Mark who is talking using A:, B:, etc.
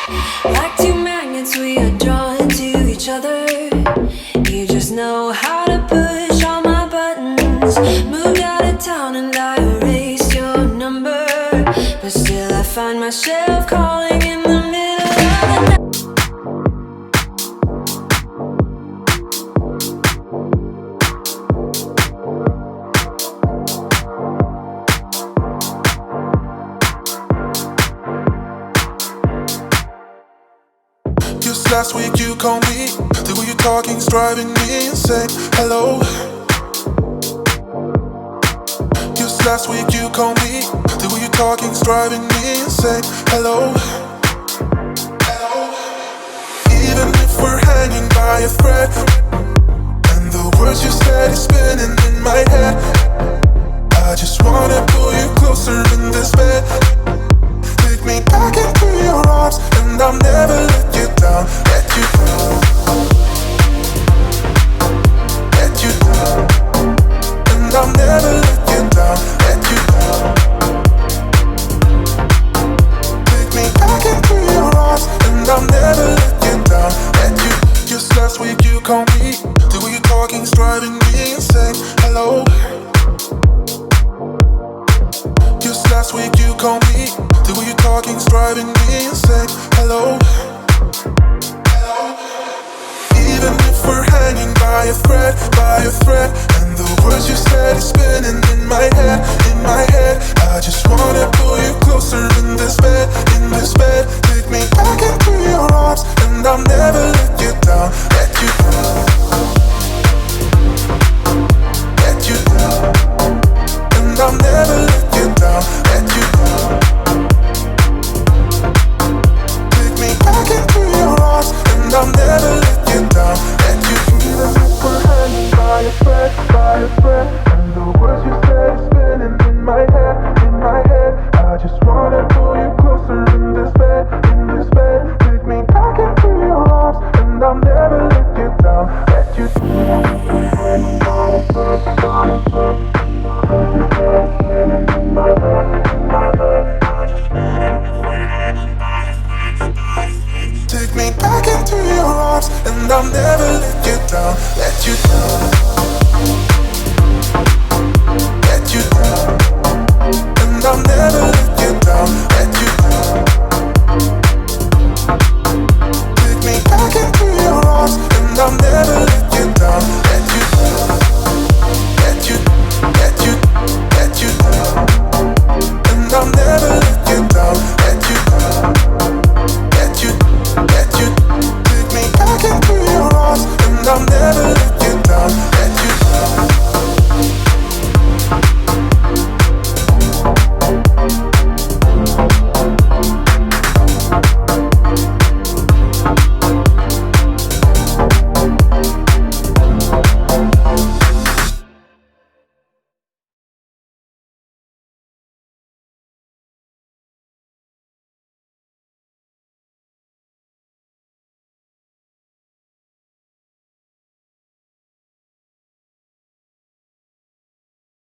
A: Like two magnets, we are drawn to each other. You just know how to push all my buttons. Moved out of town and I erased your number, but still I find myself calling in the middle of the night.
B: Just last week you called me. The way you're talking's driving me insane. Hello. Just last week you called me. The way you're talking's driving me insane. Hello. Even if we're hanging by a thread, and the words you said is spinning in my head, I just wanna pull you closer in this bed. Take me back into your arms, and I'll never let you down. Let you down. Let you down. And I'll never let you down. Let you down. Take me back into your arms, and I'll never let you down. Let you. Just last week you called me. The way you're talking's driving me insane. Hello. Just last week you called me. The way you're talking's driving me insane. Hello. Even if we're hanging by a thread, and the words you said is spinning in my head, I just wanna pull you closer in this bed, Take me back into your arms, and I'll never let you down, let you down, let you down, and I'll never let you down, let you down. Take me back into your arms, and I'll never let you down, let you down. Even if we're hanging by a thread, and the words you said is spinning in my head, I just wanna